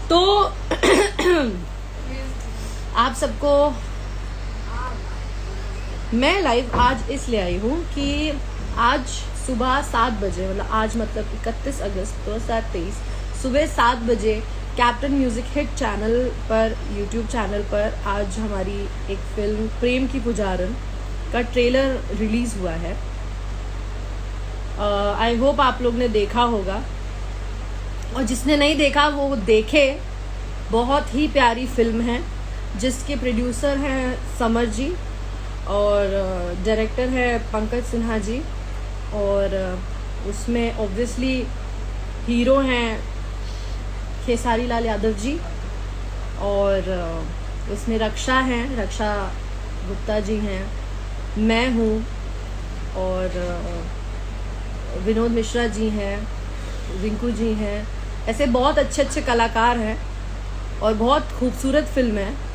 तो आप सबको मैं लाइव आज इसलिए आई हूँ कि आज सुबह 7 बजे, मतलब आज मतलब 31 अगस्त 2023 सुबह 7 बजे कैप्टन म्यूजिक हिट चैनल पर, यूट्यूब चैनल पर आज हमारी एक फिल्म प्रेम की पुजारन का ट्रेलर रिलीज हुआ है। आई होप आप लोग ने देखा होगा, और जिसने नहीं देखा वो देखे। बहुत ही प्यारी फिल्म है जिसके प्रोड्यूसर हैं समर जी और डायरेक्टर है पंकज सिन्हा जी, और उसमें ऑब्वियसली हीरो हैं खेसारी लाल यादव जी, और उसमें रक्षा गुप्ता जी हैं, मैं हूँ, और विनोद मिश्रा जी हैं, रिंकू जी हैं। ऐसे बहुत अच्छे अच्छे कलाकार हैं और बहुत खूबसूरत फिल्म है।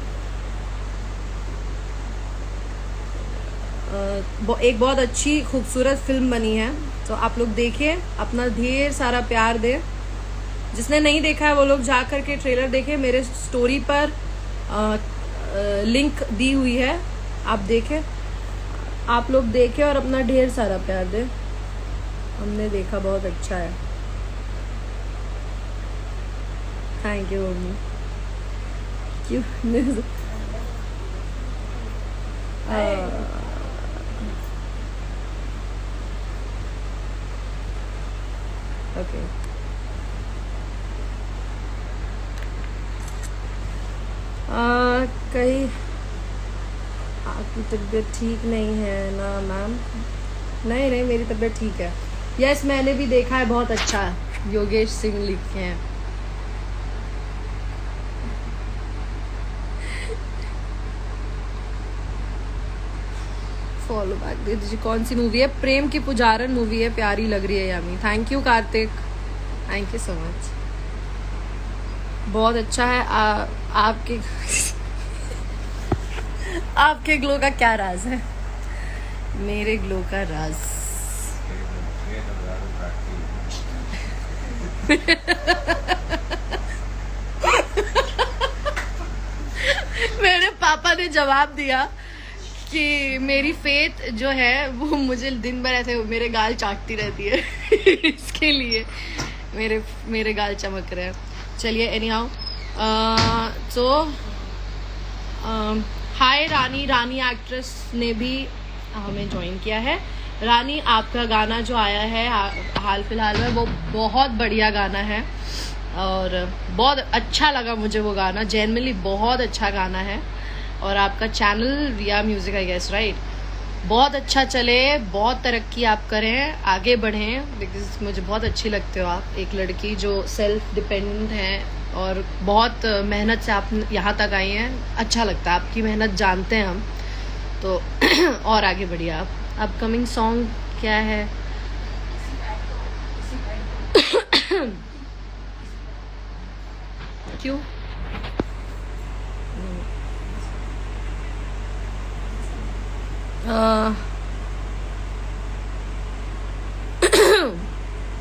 एक बहुत अच्छी खूबसूरत फिल्म बनी है, तो आप लोग देखिए, अपना ढेर सारा प्यार दें। जिसने नहीं देखा है वो लोग जा कर के ट्रेलर देखें। मेरे स्टोरी पर लिंक दी हुई है, आप देखें, आप लोग देखें और अपना ढेर सारा प्यार दें। हमने देखा, बहुत अच्छा है। Thank you mummy. क्यों ओके। कहीं आपकी तबीयत ठीक नहीं है ना मैम? नहीं, मेरी तबीयत ठीक है। यस, मैंने भी देखा है, बहुत अच्छा है। योगेश सिंह लिखे हैं। फॉलो बैक दे दीजिए। कौन सी मूवी है? प्रेम की पुजारन मूवी है, प्यारी लग रही है Yami. Thank you Kartik, thank you so much. बहुत अच्छा है। आपके आपके ग्लो का क्या राज है? मेरे ग्लो का राज मेरे पापा ने जवाब दिया कि मेरी फेथ जो है वो मुझे दिन भर ऐसे मेरे गाल चाटती रहती है इसके लिए मेरे गाल चमक रहे हैं। चलिए, एनी हाउ, तो हाय रानी एक्ट्रेस ने भी हमें ज्वाइन किया है। रानी, आपका गाना जो आया है हाल फिलहाल में, वो बहुत बढ़िया गाना है और बहुत अच्छा लगा मुझे वो गाना। जेन्युइनली बहुत अच्छा गाना है। और आपका channel Riya music, I guess, right, बहुत अच्छा चले, बहुत तरक्की आप करें, आगे बढ़ें। बिकॉज मुझे बहुत अच्छी लगते हो आप, एक लड़की जो सेल्फ डिपेंडेंट है और बहुत मेहनत से आप यहाँ तक आई हैं। अच्छा लगता है, आपकी मेहनत जानते हैं हम तो और आगे बढ़िए आप। अपकमिंग सॉन्ग क्या है? क्यों?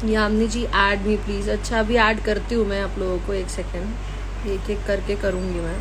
यामिनी जी, ऐड मी प्लीज। अच्छा, अभी ऐड करती हूँ मैं आप लोगों को, एक सेकेंड, एक एक करके करूँगी मैं।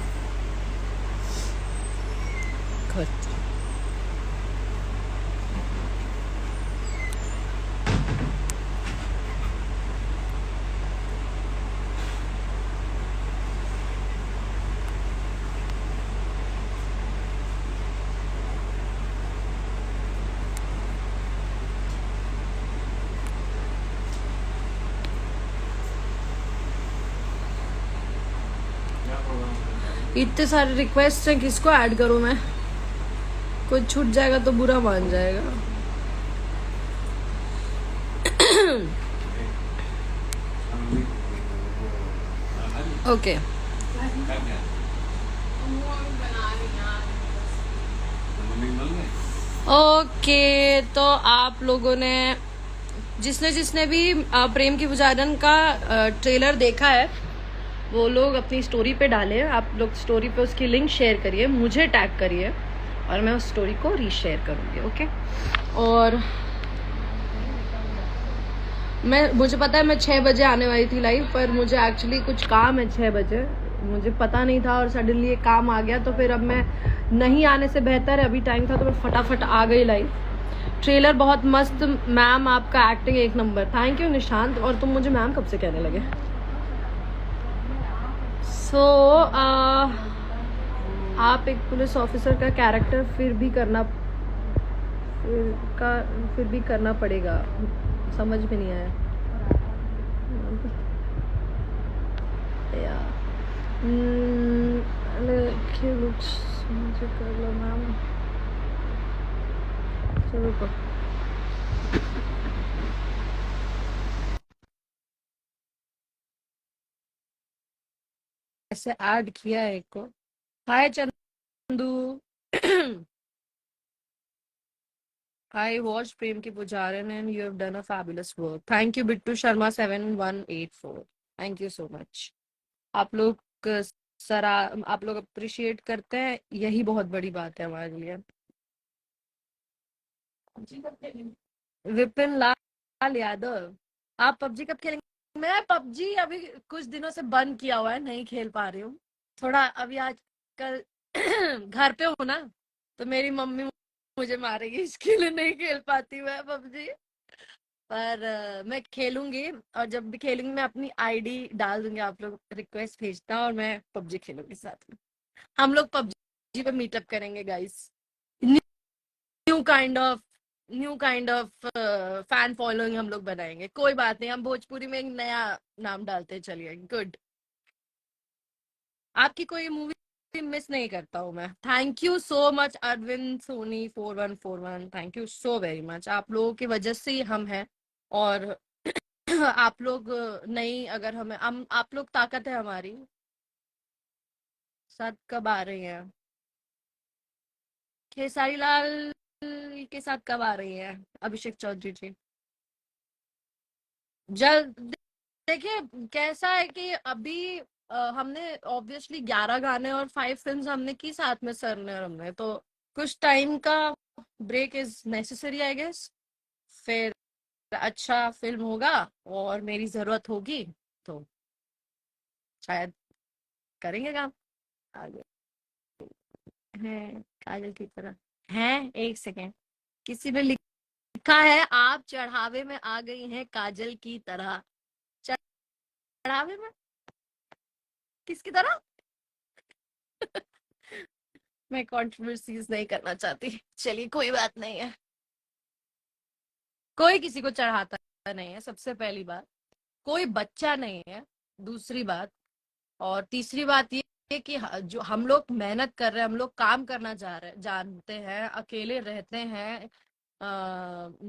इतने सारे रिक्वेस्ट हैं, किसको ऐड करूं मैं? कोई छूट जाएगा तो बुरा मान जाएगा। ओके, ओके, तो आप लोगों ने जिसने भी प्रेम की पुजारन का ट्रेलर देखा है वो लोग अपनी स्टोरी पे डालें। आप लोग स्टोरी पे उसकी लिंक शेयर करिए, मुझे टैग करिए और मैं उस स्टोरी को रीशेयर करूँगी। ओके, और मुझे पता है मैं 6 बजे आने वाली थी लाइव, पर मुझे एक्चुअली कुछ काम है 6 बजे, मुझे पता नहीं था और सडनली एक काम आ गया, तो फिर अब मैं नहीं आने से बेहतर है, अभी टाइम था तो मैं फटाफट आ गई लाइव। ट्रेलर बहुत मस्त मैम, आपका एक्टिंग एक नंबर। Thank you Nishant. और तुम मुझे मैम कब से कहने लगे? सो आप एक पुलिस ऑफिसर का कैरेक्टर फिर भी करना पड़ेगा, समझ में नहीं आया यार। मुझे कर लो मैम, चलो को ऐसे ऐड किया है एक को। हाय Chandu. I watched Prem Ki Pujaran and you have done a fabulous work. Thank you Bittu Sharma 7184. Thank you so much. आप लोग अ, सरा आप लोग अप्रिशिएट करते हैं, यही बहुत बड़ी बात है हमारे लिए। विपिन लाल यादव, आप पबजी कब खेलेंगे? मैं पबजी अभी कुछ दिनों से बंद किया हुआ है, नहीं खेल पा रही हूँ। थोड़ा अभी आजकल घर पे हूँ ना, तो मेरी मम्मी मुझे मारेगी, इसके लिए नहीं खेल पाती मैं पबजी। पर मैं खेलूंगी, और जब भी खेलूंगी मैं अपनी आईडी डाल दूंगी, आप लोग रिक्वेस्ट भेजना और मैं पबजी खेलूंगी साथ में। हम लोग पबजी पे मीटअप करेंगे guys. New kind of new kind of fan following हम लोग बनाएंगे। कोई बात नहीं, हम भोजपुरी में एक नया नाम डालते हैं, चलिए गुड। आपकी कोई मूवी मिस नहीं करता हूँ मैं। Thank you so much Arvind Soni 4141, thank you so very much. आप लोगों की वजह से ही हम हैं, और आप लोग नहीं, अगर हम आप लोग ताकत है हमारी साथ। कब आ रही हैं खेसारी लाल के साथ? कब आ रही है अभिषेक चौधरी जी? जल्द। देखिए कैसा है कि अभी हमने ऑब्वियसली 11 गाने और 5 फिल्म्स हमने की साथ में, सर ने और हमने, तो कुछ टाइम का break is necessary I guess. फिर अच्छा फिल्म होगा और मेरी जरूरत होगी तो शायद करेंगे काम आगे। है काजल की तरह है। एक सेकेंड, किसी ने लिखा है आप चढ़ावे में आ गई हैं काजल की तरह। चढ़ावे में किसकी तरह? मैं कंट्रोवर्सीज नहीं करना चाहती, चलिए कोई बात नहीं है। कोई किसी को चढ़ाता नहीं है, सबसे पहली बात। कोई बच्चा नहीं है, दूसरी बात। और तीसरी बात ये कि जो हम लोग मेहनत कर रहे हैं, हम लोग काम करना जा रहे जानते हैं, अकेले रहते हैं,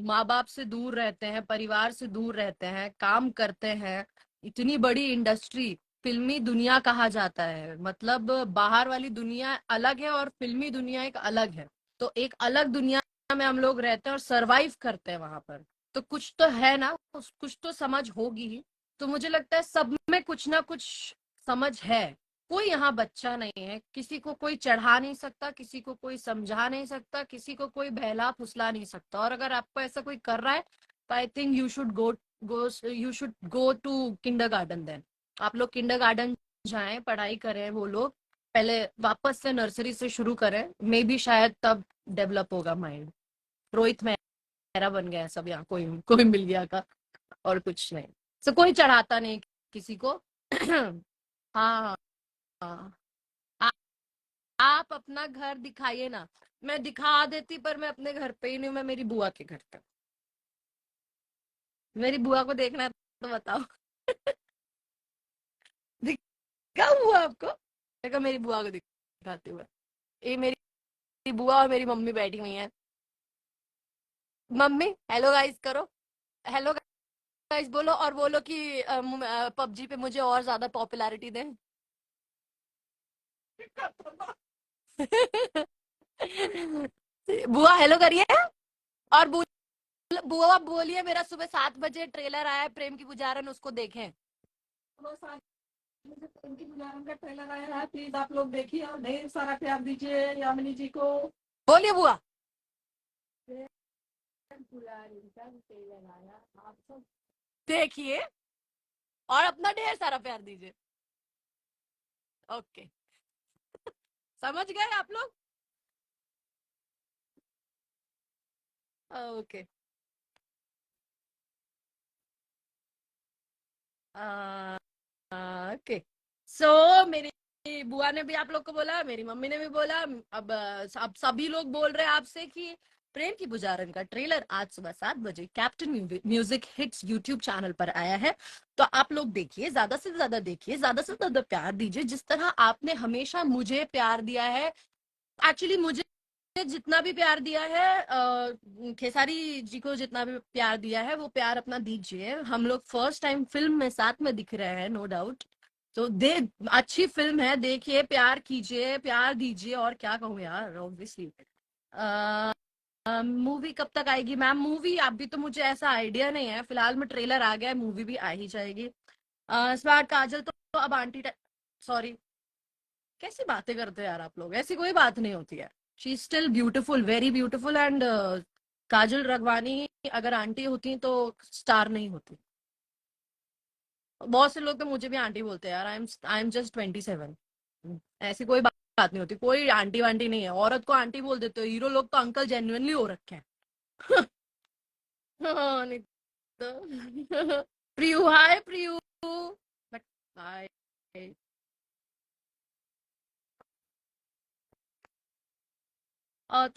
माँ बाप से दूर रहते हैं, परिवार से दूर रहते हैं, काम करते हैं। इतनी बड़ी इंडस्ट्री, फिल्मी दुनिया कहा जाता है, मतलब बाहर वाली दुनिया अलग है और फिल्मी दुनिया एक अलग है। तो एक अलग दुनिया में हम लोग रहते हैं और सरवाइव करते हैं वहां पर। तो कुछ तो है ना, कुछ तो समझ होगी ही। तो मुझे लगता है सब में कुछ ना कुछ समझ है। कोई यहाँ बच्चा नहीं है, किसी को कोई चढ़ा नहीं सकता, किसी को कोई समझा नहीं सकता, किसी को कोई बहला फुसला नहीं सकता। और अगर आपको ऐसा कोई कर रहा है तो I think you should go to kindergarten. Then आप लोग किंडरगार्टन जाएं, पढ़ाई करें। वो लोग पहले वापस से नर्सरी से शुरू करें, मे बी शायद तब डेवलप होगा माइंड। रोहित मेहरा बन गया है सब यहाँ, कोई कोई मिल गया का, और कुछ नहीं। सो कोई चढ़ाता नहीं किसी को। हाँ हाँ। आ, आप अपना घर दिखाइए ना। मैं दिखा देती, पर मैं अपने घर पे ही नहीं हूँ, मैं मेरी बुआ के घर पे। मेरी बुआ को देखना है तो बताओ। दिखाऊं बुआ आपको? देखो मेरी बुआ को दिखाती हूँ। ये मेरी बुआ और मेरी मम्मी बैठी हुई है। मम्मी हेलो गाइस करो। हेलो गाइस बोलो, और बोलो कि पबजी पे मुझे और ज्यादा पॉपुलैरिटी दें। बुआ हेलो करिए। और बुआ बोलिए मेरा सुबह 7 बजे ट्रेलर आया है प्रेम की पुजारन, उसको देखें। सुबह 7 बजे प्रेम की पुजारन का ट्रेलर आया है, प्लीज आप लोग देखिए और ढेर सारा प्यार दीजिए यामिनी जी को। बोलिए बुआ। प्रेम पुजारी का ट्रेलर आया, आप सब देखिए और अपना ढेर सारा प्यार दीजिए। ओके, समझ गए आप लोग? ओके। ओके, सो मेरी बुआ ने भी आप लोग को बोला, मेरी मम्मी ने भी बोला। अब सभी लोग बोल रहे हैं आपसे कि प्रेम की पुजारन का ट्रेलर आज सुबह 7 बजे captain music hits YouTube channel पर आया है। तो आप लोग देखिए, ज्यादा से ज्यादा देखिए, ज्यादा से ज्यादा प्यार दीजिए, जिस तरह आपने हमेशा मुझे प्यार दिया है। एक्चुअली मुझे जितना भी प्यार दिया है, खेसारी जी को जितना भी प्यार दिया है, वो प्यार अपना दीजिए। हम लोग फर्स्ट टाइम फिल्म में साथ में दिख रहे हैं, नो डाउट। तो दे अच्छी फिल्म है, देखिए, प्यार कीजिए, प्यार दीजिए, और क्या कहूँ यार, ऑब्वियसली। मूवी कब तक आएगी मैम? मूवी अभी तो मुझे ऐसा आइडिया नहीं है, फिलहाल में ट्रेलर आ गया है, मूवी भी आ ही जाएगी। स्मार्ट काजल तो अब आंटी, सॉरी, कैसी बातें करते हैं यार आप लोग, ऐसी कोई बात नहीं होती है। She is still beautiful, very beautiful, and Kajal Raghwani अगर आंटी होती तो स्टार नहीं होती। बहुत से लोग तो मुझे भी आंटी बोलते हैं यार, आई एम जस्ट 27। ऐसी कोई बात नहीं होती, कोई आंटी वांटी नहीं है। औरत को आंटी बोल देते हो, हीरो लोग तो अंकल जेन्युइनली हो रखे हैं। हाँ, नहीं तो। Priyu, hi Priyu. But hi.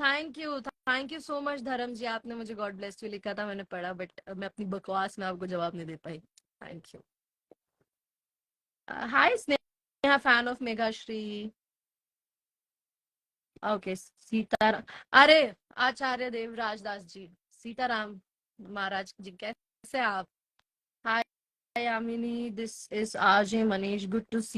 Thank you so much Dharm ji, आपने मुझे गॉड ब्लेस यू लिखा था, मैंने पढ़ा, बट मैं अपनी बकवास में आपको जवाब नहीं दे पाई। Thank you. Hi Sneha, fan of Meghashree. Okay, Sitaram. अरे, आचार्य देवराज दास जी, सीताराम महाराज जी, कैसे हैं आप? Hi Yamini, this is RJ Manish, good to C